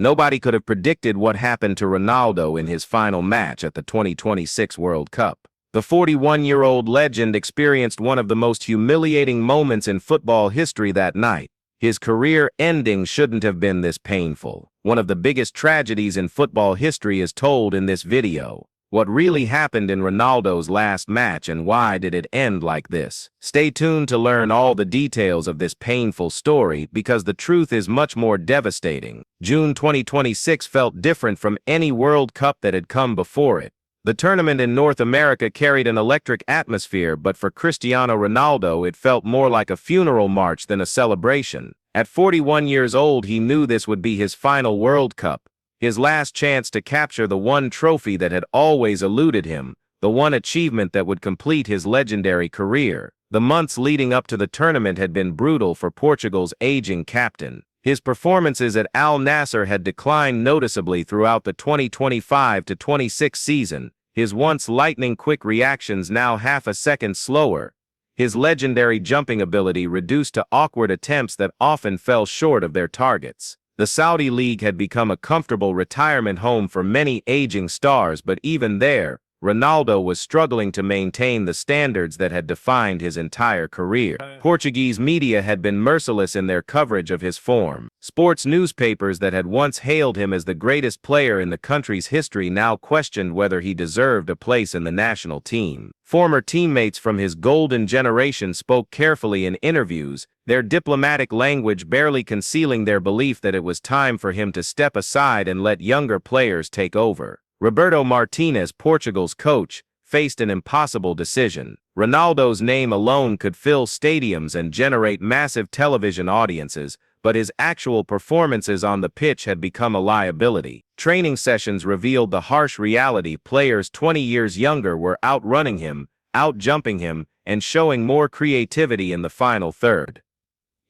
Nobody could have predicted what happened to Ronaldo in his final match at the 2026 World Cup. The 41-year-old legend experienced one of the most humiliating moments in football history that night. His career ending shouldn't have been this painful. One of the biggest tragedies in football history is told in this video. What really happened in Ronaldo's last match and why did it end like this? Stay tuned to learn all the details of this painful story because the truth is much more devastating. June 2026 felt different from any World Cup that had come before it. The tournament in North America carried an electric atmosphere, but for Cristiano Ronaldo it felt more like a funeral march than a celebration. At 41 years old, he knew this would be his final World Cup. His last chance to capture the one trophy that had always eluded him, the one achievement that would complete his legendary career. The months leading up to the tournament had been brutal for Portugal's aging captain. His performances at Al Nassr had declined noticeably throughout the 2025-26 season, his once lightning-quick reactions now half a second slower, his legendary jumping ability reduced to awkward attempts that often fell short of their targets. The Saudi League had become a comfortable retirement home for many aging stars, but even there, Ronaldo was struggling to maintain the standards that had defined his entire career. Portuguese media had been merciless in their coverage of his form. Sports newspapers that had once hailed him as the greatest player in the country's history now questioned whether he deserved a place in the national team. Former teammates from his golden generation spoke carefully in interviews, their diplomatic language barely concealing their belief that it was time for him to step aside and let younger players take over. Roberto Martinez, Portugal's coach, faced an impossible decision. Ronaldo's name alone could fill stadiums and generate massive television audiences, but his actual performances on the pitch had become a liability. Training sessions revealed the harsh reality: players 20 years younger were outrunning him, outjumping him, and showing more creativity in the final third.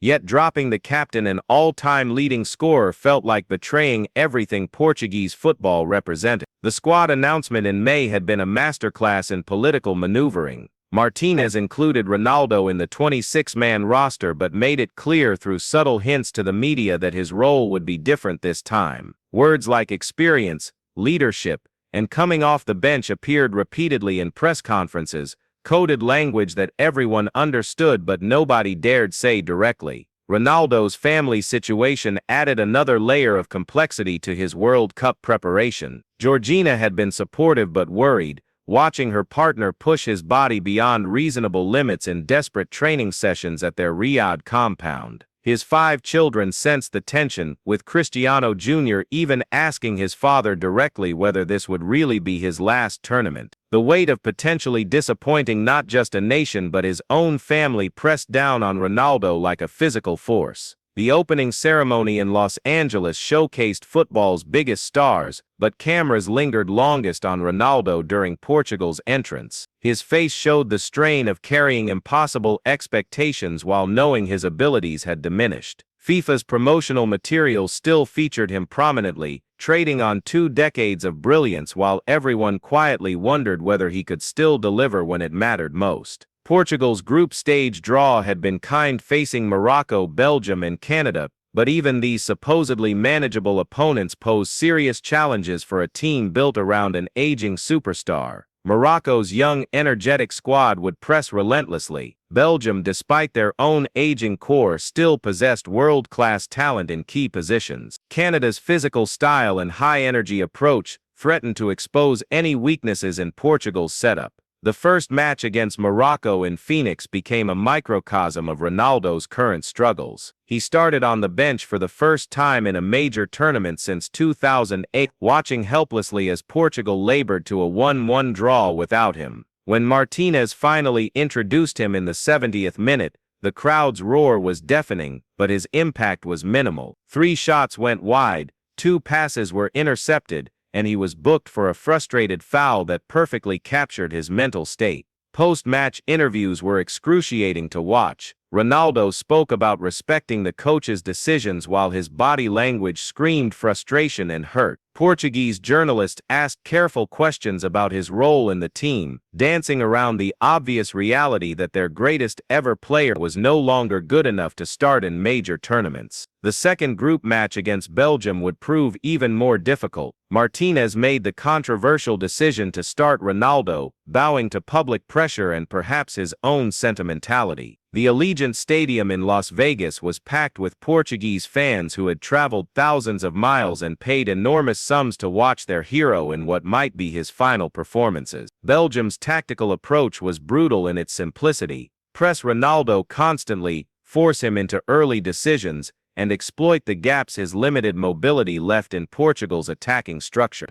Yet dropping the captain and all-time leading scorer felt like betraying everything Portuguese football represented. The squad announcement in May had been a masterclass in political maneuvering. Martinez included Ronaldo in the 26-man roster but made it clear through subtle hints to the media that his role would be different this time. Words like experience, leadership, and coming off the bench appeared repeatedly in press conferences, coded language that everyone understood but nobody dared say directly. Ronaldo's family situation added another layer of complexity to his World Cup preparation. Georgina had been supportive but worried, watching her partner push his body beyond reasonable limits in desperate training sessions at their Riyadh compound. His 5 children sensed the tension, with Cristiano Jr. even asking his father directly whether this would really be his last tournament. The weight of potentially disappointing not just a nation but his own family pressed down on Ronaldo like a physical force. The opening ceremony in Los Angeles showcased football's biggest stars, but cameras lingered longest on Ronaldo during Portugal's entrance. His face showed the strain of carrying impossible expectations while knowing his abilities had diminished. FIFA's promotional materials still featured him prominently, trading on 2 decades of brilliance while everyone quietly wondered whether he could still deliver when it mattered most. Portugal's group stage draw had been kind, facing Morocco, Belgium, and Canada, but even these supposedly manageable opponents posed serious challenges for a team built around an aging superstar. Morocco's young, energetic squad would press relentlessly. Belgium, despite their own aging core, still possessed world-class talent in key positions. Canada's physical style and high-energy approach threatened to expose any weaknesses in Portugal's setup. The first match against Morocco in Phoenix became a microcosm of Ronaldo's current struggles. He started on the bench for the first time in a major tournament since 2008, watching helplessly as Portugal labored to a 1-1 draw without him. When Martinez finally introduced him in the 70th minute, the crowd's roar was deafening, but his impact was minimal. 3 shots went wide, 2 passes were intercepted, and he was booked for a frustrated foul that perfectly captured his mental state. Post-match interviews were excruciating to watch. Ronaldo spoke about respecting the coach's decisions while his body language screamed frustration and hurt. Portuguese journalists asked careful questions about his role in the team, dancing around the obvious reality that their greatest ever player was no longer good enough to start in major tournaments. The second group match against Belgium would prove even more difficult. Martinez made the controversial decision to start Ronaldo, bowing to public pressure and perhaps his own sentimentality. The Allegiant Stadium in Las Vegas was packed with Portuguese fans who had traveled thousands of miles and paid enormous sums to watch their hero in what might be his final performances. Belgium's tactical approach was brutal in its simplicity. Press Ronaldo constantly, force him into early decisions, and exploit the gaps his limited mobility left in Portugal's attacking structure.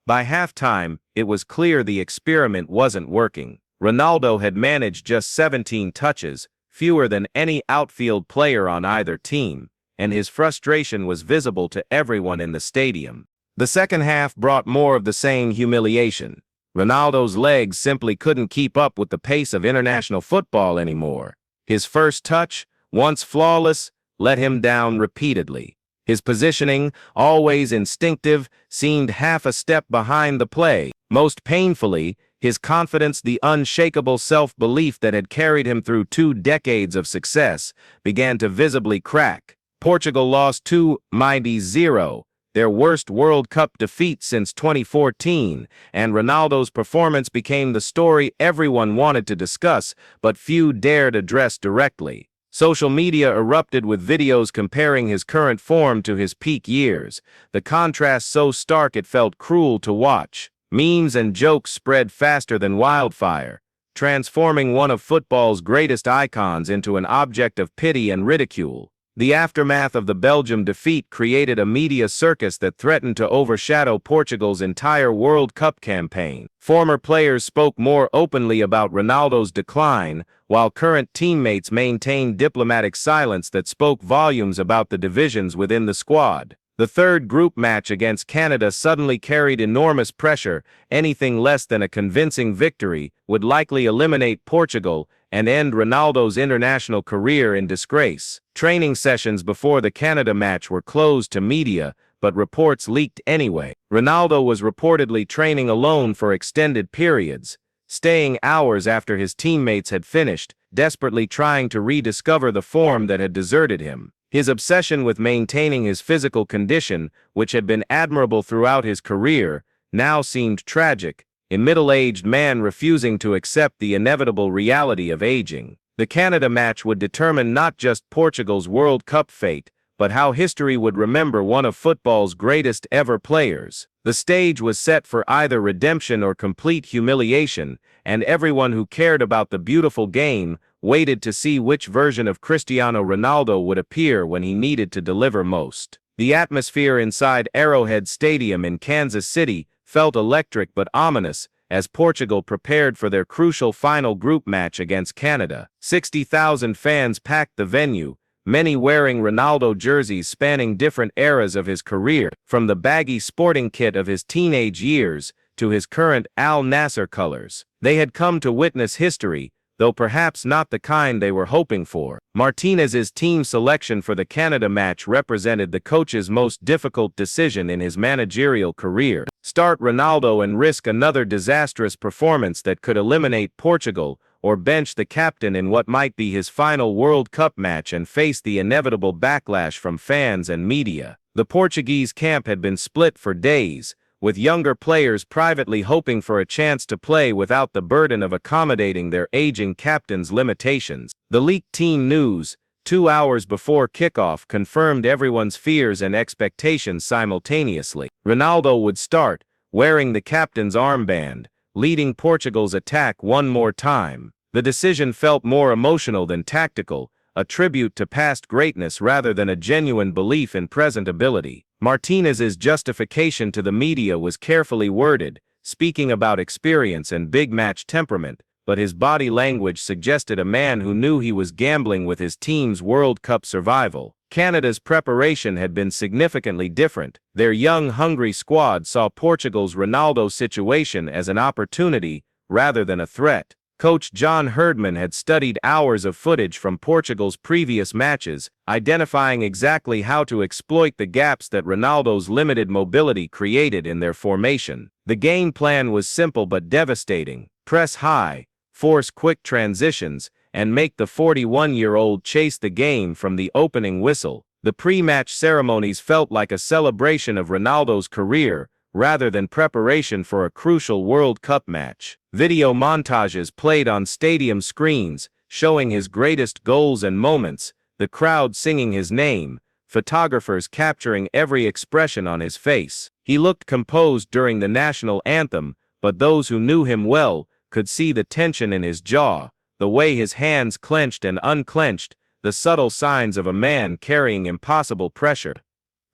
By halftime, it was clear the experiment wasn't working. Ronaldo had managed just 17 touches, fewer than any outfield player on either team, and his frustration was visible to everyone in the stadium. The second half brought more of the same humiliation. Ronaldo's legs simply couldn't keep up with the pace of international football anymore. His first touch, once flawless, let him down repeatedly. His positioning, always instinctive, seemed half a step behind the play. Most painfully, his confidence, the unshakable self-belief that had carried him through 2 decades of success, began to visibly crack. Portugal lost 2-0, their worst World Cup defeat since 2014, and Ronaldo's performance became the story everyone wanted to discuss, but few dared address directly. Social media erupted with videos comparing his current form to his peak years, the contrast so stark it felt cruel to watch. Memes and jokes spread faster than wildfire, transforming one of football's greatest icons into an object of pity and ridicule. The aftermath of the Belgium defeat created a media circus that threatened to overshadow Portugal's entire World Cup campaign. Former players spoke more openly about Ronaldo's decline, while current teammates maintained diplomatic silence that spoke volumes about the divisions within the squad. The third group match against Canada suddenly carried enormous pressure. Anything less than a convincing victory would likely eliminate Portugal and end Ronaldo's international career in disgrace. Training sessions before the Canada match were closed to media, but reports leaked anyway. Ronaldo was reportedly training alone for extended periods, staying hours after his teammates had finished, desperately trying to rediscover the form that had deserted him. His obsession with maintaining his physical condition, which had been admirable throughout his career, now seemed tragic, a middle-aged man refusing to accept the inevitable reality of aging. The Canada match would determine not just Portugal's World Cup fate, but how history would remember one of football's greatest ever players. The stage was set for either redemption or complete humiliation, and everyone who cared about the beautiful game waited to see which version of Cristiano Ronaldo would appear when he needed to deliver most. The atmosphere inside Arrowhead Stadium in Kansas City felt electric but ominous as Portugal prepared for their crucial final group match against Canada. 60,000 fans packed the venue, many wearing Ronaldo jerseys spanning different eras of his career, from the baggy sporting kit of his teenage years to his current Al Nassr colors. They had come to witness history, though perhaps not the kind they were hoping for. Martinez's team selection for the Canada match represented the coach's most difficult decision in his managerial career. Start Ronaldo and risk another disastrous performance that could eliminate Portugal, or bench the captain in what might be his final World Cup match and face the inevitable backlash from fans and media. The Portuguese camp had been split for days, with younger players privately hoping for a chance to play without the burden of accommodating their aging captain's limitations. The leaked team news, 2 hours before kickoff, confirmed everyone's fears and expectations simultaneously. Ronaldo would start, wearing the captain's armband, leading Portugal's attack one more time. The decision felt more emotional than tactical, a tribute to past greatness rather than a genuine belief in present ability. Martinez's justification to the media was carefully worded, speaking about experience and big match temperament, but his body language suggested a man who knew he was gambling with his team's World Cup survival. Canada's preparation had been significantly different. Their young, hungry squad saw Portugal's Ronaldo situation as an opportunity rather than a threat. Coach John Herdman had studied hours of footage from Portugal's previous matches, identifying exactly how to exploit the gaps that Ronaldo's limited mobility created in their formation. The game plan was simple but devastating: press high, force quick transitions, and make the 41-year-old chase the game from the opening whistle. The pre-match ceremonies felt like a celebration of Ronaldo's career, rather than preparation for a crucial World Cup match. Video montages played on stadium screens, showing his greatest goals and moments, the crowd singing his name, photographers capturing every expression on his face. He looked composed during the national anthem, but those who knew him well could see the tension in his jaw, the way his hands clenched and unclenched, the subtle signs of a man carrying impossible pressure.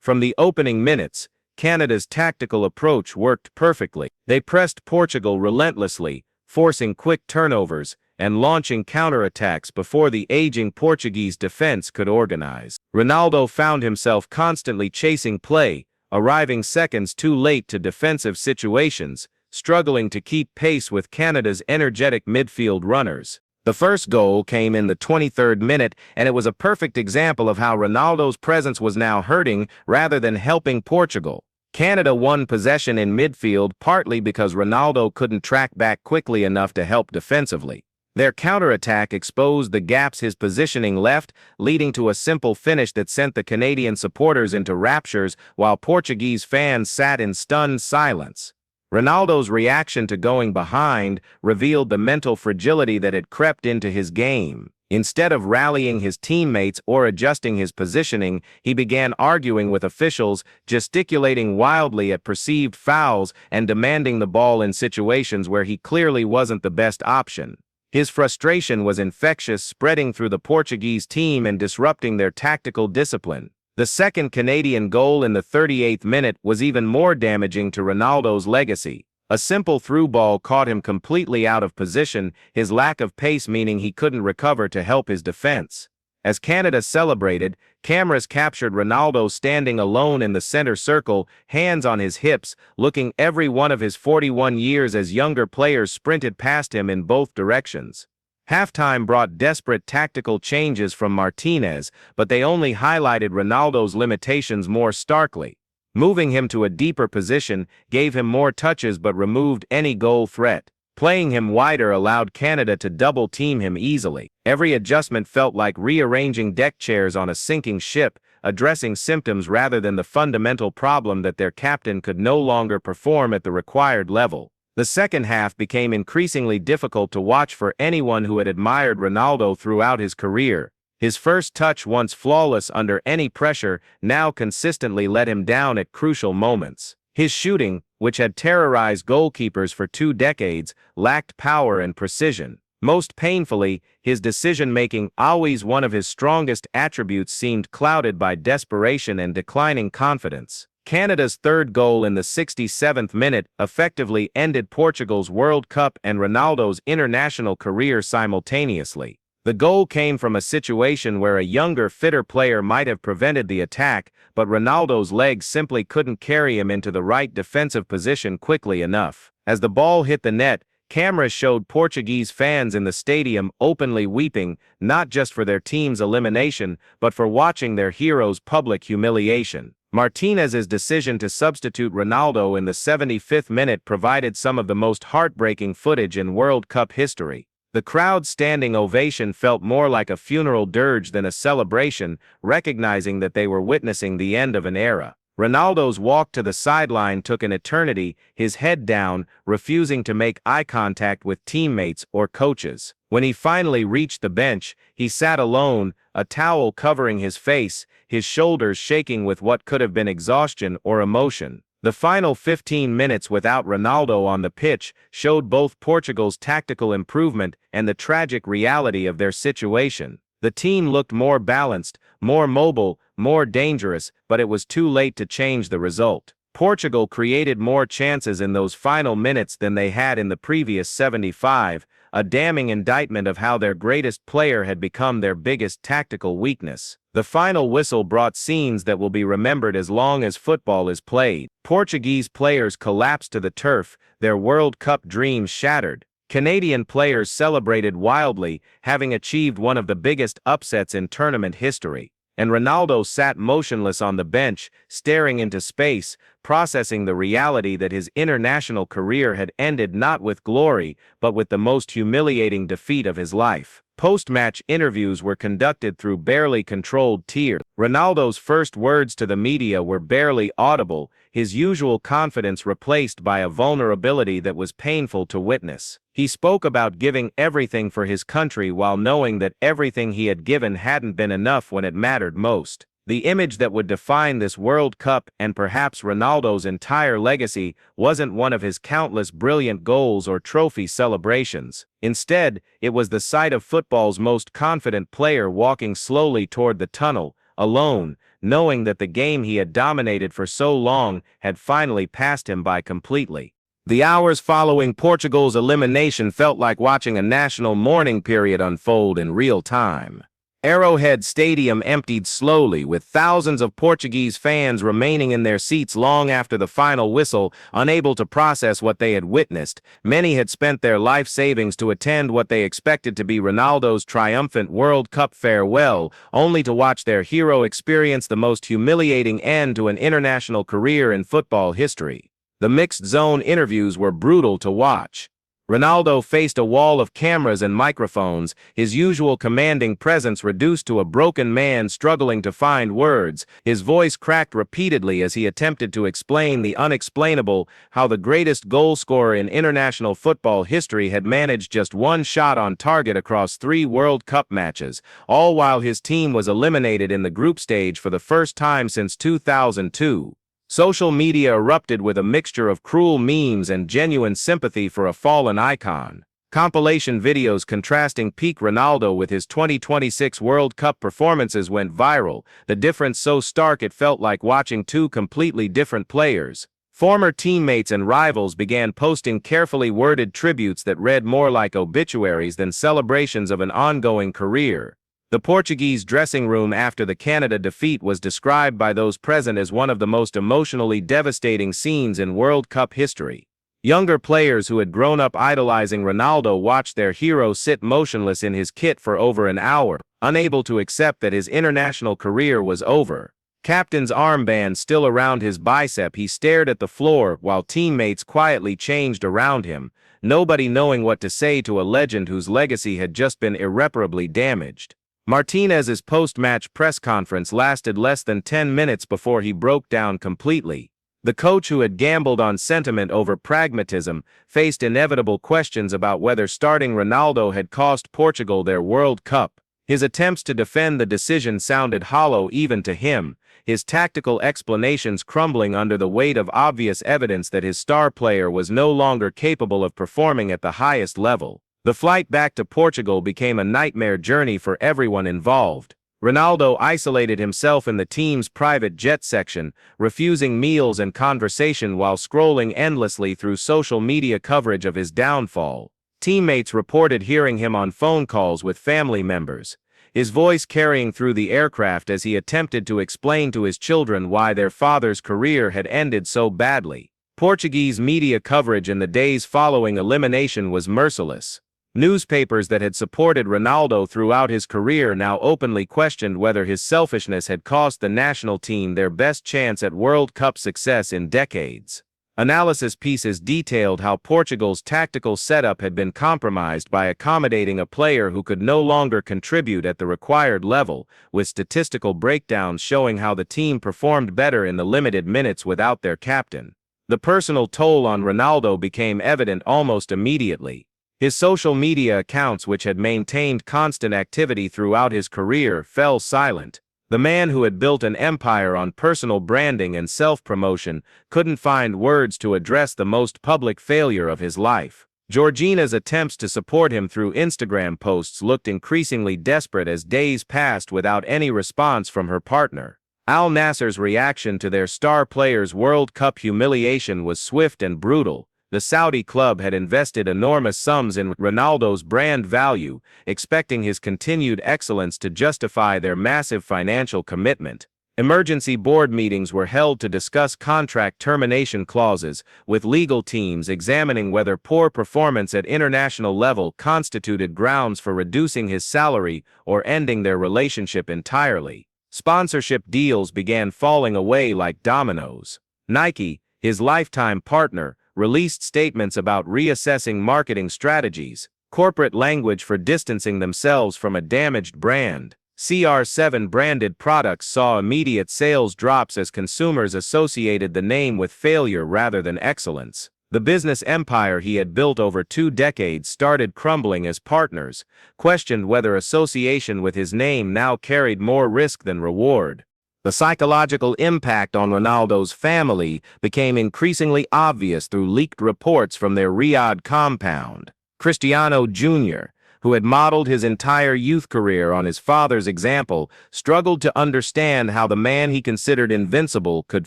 From the opening minutes, Canada's tactical approach worked perfectly. They pressed Portugal relentlessly, forcing quick turnovers and launching counterattacks before the aging Portuguese defense could organize. Ronaldo found himself constantly chasing play, arriving seconds too late to defensive situations, struggling to keep pace with Canada's energetic midfield runners. The first goal came in the 23rd minute, and it was a perfect example of how Ronaldo's presence was now hurting rather than helping Portugal. Canada won possession in midfield partly because Ronaldo couldn't track back quickly enough to help defensively. Their counterattack exposed the gaps his positioning left, leading to a simple finish that sent the Canadian supporters into raptures while Portuguese fans sat in stunned silence. Ronaldo's reaction to going behind revealed the mental fragility that had crept into his game. Instead of rallying his teammates or adjusting his positioning, he began arguing with officials, gesticulating wildly at perceived fouls and demanding the ball in situations where he clearly wasn't the best option. His frustration was infectious, spreading through the Portuguese team and disrupting their tactical discipline. The second Canadian goal in the 38th minute was even more damaging to Ronaldo's legacy. A simple through ball caught him completely out of position, his lack of pace meaning he couldn't recover to help his defense. As Canada celebrated, cameras captured Ronaldo standing alone in the center circle, hands on his hips, looking every one of his 41 years as younger players sprinted past him in both directions. Halftime brought desperate tactical changes from Martinez, but they only highlighted Ronaldo's limitations more starkly. Moving him to a deeper position gave him more touches but removed any goal threat. Playing him wider allowed Canada to double-team him easily. Every adjustment felt like rearranging deck chairs on a sinking ship, addressing symptoms rather than the fundamental problem that their captain could no longer perform at the required level. The second half became increasingly difficult to watch for anyone who had admired Ronaldo throughout his career. His first touch, once flawless under any pressure, now consistently let him down at crucial moments. His shooting, which had terrorized goalkeepers for 2 decades, lacked power and precision. Most painfully, his decision-making, always one of his strongest attributes, seemed clouded by desperation and declining confidence. Canada's third goal in the 67th minute effectively ended Portugal's World Cup and Ronaldo's international career simultaneously. The goal came from a situation where a younger, fitter player might have prevented the attack, but Ronaldo's legs simply couldn't carry him into the right defensive position quickly enough. As the ball hit the net, cameras showed Portuguese fans in the stadium openly weeping, not just for their team's elimination, but for watching their hero's public humiliation. Martinez's decision to substitute Ronaldo in the 75th minute provided some of the most heartbreaking footage in World Cup history. The crowd's standing ovation felt more like a funeral dirge than a celebration, recognizing that they were witnessing the end of an era. Ronaldo's walk to the sideline took an eternity, his head down, refusing to make eye contact with teammates or coaches. When he finally reached the bench, he sat alone, a towel covering his face, his shoulders shaking with what could have been exhaustion or emotion. The final 15 minutes without Ronaldo on the pitch showed both Portugal's tactical improvement and the tragic reality of their situation. The team looked more balanced, more mobile, more dangerous, but it was too late to change the result. Portugal created more chances in those final minutes than they had in the previous 75, a damning indictment of how their greatest player had become their biggest tactical weakness. The final whistle brought scenes that will be remembered as long as football is played. Portuguese players collapsed to the turf, their World Cup dreams shattered. Canadian players celebrated wildly, having achieved one of the biggest upsets in tournament history. And Ronaldo sat motionless on the bench, staring into space, processing the reality that his international career had ended not with glory, but with the most humiliating defeat of his life. Post-match interviews were conducted through barely controlled tears. Ronaldo's first words to the media were barely audible, his usual confidence replaced by a vulnerability that was painful to witness. He spoke about giving everything for his country while knowing that everything he had given hadn't been enough when it mattered most. The image that would define this World Cup and perhaps Ronaldo's entire legacy wasn't one of his countless brilliant goals or trophy celebrations. Instead, it was the sight of football's most confident player walking slowly toward the tunnel, alone, knowing that the game he had dominated for so long had finally passed him by completely. The hours following Portugal's elimination felt like watching a national mourning period unfold in real time. Arrowhead Stadium emptied slowly, with thousands of Portuguese fans remaining in their seats long after the final whistle, unable to process what they had witnessed. Many had spent their life savings to attend what they expected to be Ronaldo's triumphant World Cup farewell, only to watch their hero experience the most humiliating end to an international career in football history. The mixed-zone interviews were brutal to watch. Ronaldo faced a wall of cameras and microphones, his usual commanding presence reduced to a broken man struggling to find words. His voice cracked repeatedly as he attempted to explain the unexplainable, how the greatest goalscorer in international football history had managed just one shot on target across 3 World Cup matches, all while his team was eliminated in the group stage for the first time since 2002. Social media erupted with a mixture of cruel memes and genuine sympathy for a fallen icon. Compilation videos contrasting peak Ronaldo with his 2026 World Cup performances went viral, the difference so stark it felt like watching 2 completely different players. Former teammates and rivals began posting carefully worded tributes that read more like obituaries than celebrations of an ongoing career. The Portuguese dressing room after the Canada defeat was described by those present as one of the most emotionally devastating scenes in World Cup history. Younger players who had grown up idolizing Ronaldo watched their hero sit motionless in his kit for over an hour, unable to accept that his international career was over. Captain's armband still around his bicep, he stared at the floor while teammates quietly changed around him, nobody knowing what to say to a legend whose legacy had just been irreparably damaged. Martinez's post-match press conference lasted less than 10 minutes before he broke down completely. The coach, who had gambled on sentiment over pragmatism, faced inevitable questions about whether starting Ronaldo had cost Portugal their World Cup. His attempts to defend the decision sounded hollow even to him, his tactical explanations crumbling under the weight of obvious evidence that his star player was no longer capable of performing at the highest level. The flight back to Portugal became a nightmare journey for everyone involved. Ronaldo isolated himself in the team's private jet section, refusing meals and conversation while scrolling endlessly through social media coverage of his downfall. Teammates reported hearing him on phone calls with family members, his voice carrying through the aircraft as he attempted to explain to his children why their father's career had ended so badly. Portuguese media coverage in the days following elimination was merciless. Newspapers that had supported Ronaldo throughout his career now openly questioned whether his selfishness had cost the national team their best chance at World Cup success in decades. Analysis pieces detailed how Portugal's tactical setup had been compromised by accommodating a player who could no longer contribute at the required level, with statistical breakdowns showing how the team performed better in the limited minutes without their captain. The personal toll on Ronaldo became evident almost immediately. His social media accounts, which had maintained constant activity throughout his career, fell silent. The man who had built an empire on personal branding and self-promotion couldn't find words to address the most public failure of his life. Georgina's attempts to support him through Instagram posts looked increasingly desperate as days passed without any response from her partner. Al Nassr's reaction to their star player's World Cup humiliation was swift and brutal. The Saudi club had invested enormous sums in Ronaldo's brand value, expecting his continued excellence to justify their massive financial commitment. Emergency board meetings were held to discuss contract termination clauses, with legal teams examining whether poor performance at international level constituted grounds for reducing his salary or ending their relationship entirely. Sponsorship deals began falling away like dominoes. Nike, his lifetime partner, released statements about reassessing marketing strategies, corporate language for distancing themselves from a damaged brand. CR7 branded products saw immediate sales drops as consumers associated the name with failure rather than excellence. The business empire he had built over 2 decades started crumbling as partners questioned whether association with his name now carried more risk than reward. The psychological impact on Ronaldo's family became increasingly obvious through leaked reports from their Riyadh compound. Cristiano Jr., who had modeled his entire youth career on his father's example, struggled to understand how the man he considered invincible could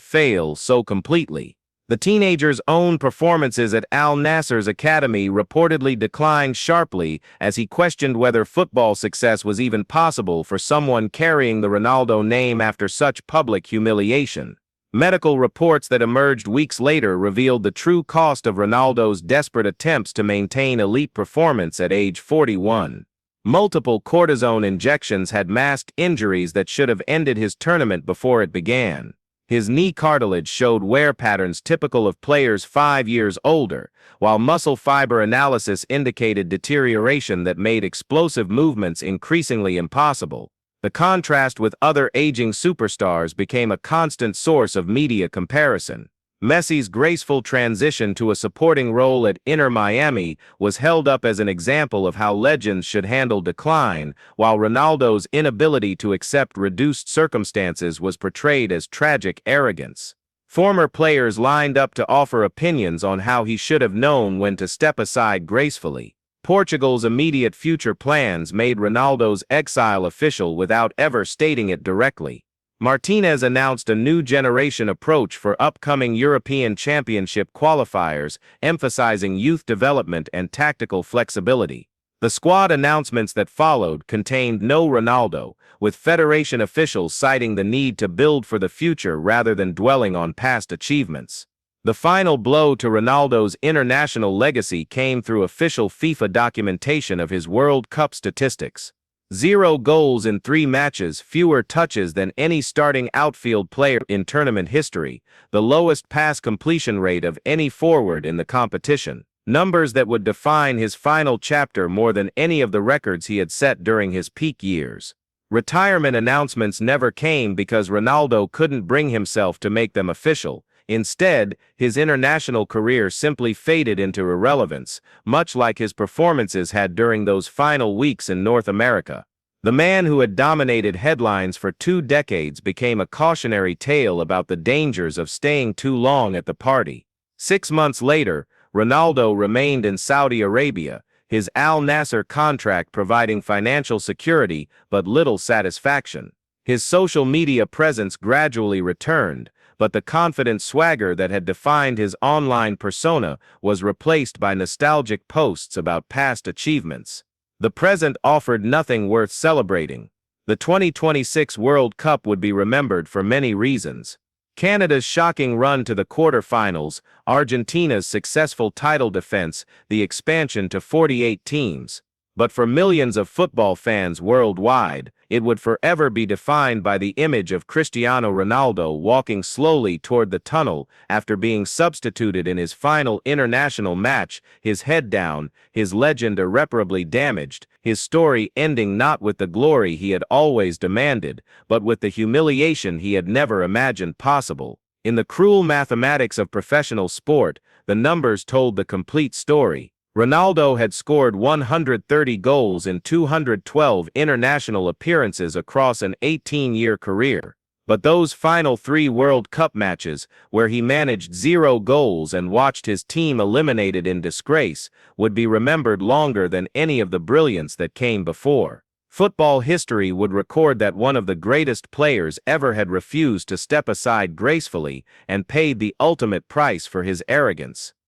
fail so completely. The teenager's own performances at Al Nassr's academy reportedly declined sharply as he questioned whether football success was even possible for someone carrying the Ronaldo name after such public humiliation. Medical reports that emerged weeks later revealed the true cost of Ronaldo's desperate attempts to maintain elite performance at age 41. Multiple cortisone injections had masked injuries that should have ended his tournament before it began. His knee cartilage showed wear patterns typical of players 5 years older, while muscle fiber analysis indicated deterioration that made explosive movements increasingly impossible. The contrast with other aging superstars became a constant source of media comparison. Messi's graceful transition to a supporting role at Inter Miami was held up as an example of how legends should handle decline, while Ronaldo's inability to accept reduced circumstances was portrayed as tragic arrogance. Former players lined up to offer opinions on how he should have known when to step aside gracefully. Portugal's immediate future plans made Ronaldo's exile official without ever stating it directly. Martinez announced a new generation approach for upcoming European Championship qualifiers, emphasizing youth development and tactical flexibility. The squad announcements that followed contained no Ronaldo, with federation officials citing the need to build for the future rather than dwelling on past achievements. The final blow to Ronaldo's international legacy came through official FIFA documentation of his World Cup statistics. 0 goals in 3 matches, fewer touches than any starting outfield player in tournament history, the lowest pass completion rate of any forward in the competition. Numbers that would define his final chapter more than any of the records he had set during his peak years. Retirement announcements never came because Ronaldo couldn't bring himself to make them official. Instead, his international career simply faded into irrelevance, much like his performances had during those final weeks in North America. The man who had dominated headlines for 2 decades became a cautionary tale about the dangers of staying too long at the party. 6 months later, Ronaldo remained in Saudi Arabia, his Al Nassr contract providing financial security but little satisfaction. His social media presence gradually returned, but the confident swagger that had defined his online persona was replaced by nostalgic posts about past achievements. The present offered nothing worth celebrating. The 2026 World Cup would be remembered for many reasons. Canada's shocking run to the quarterfinals, Argentina's successful title defense, the expansion to 48 teams. But for millions of football fans worldwide, it would forever be defined by the image of Cristiano Ronaldo walking slowly toward the tunnel after being substituted in his final international match, his head down, his legend irreparably damaged, his story ending not with the glory he had always demanded, but with the humiliation he had never imagined possible. In the cruel mathematics of professional sport, the numbers told the complete story. Ronaldo had scored 130 goals in 212 international appearances across an 18-year career. But those final 3 World Cup matches, where he managed 0 goals and watched his team eliminated in disgrace, would be remembered longer than any of the brilliance that came before. Football history would record that one of the greatest players ever had refused to step aside gracefully and paid the ultimate price for his arrogance.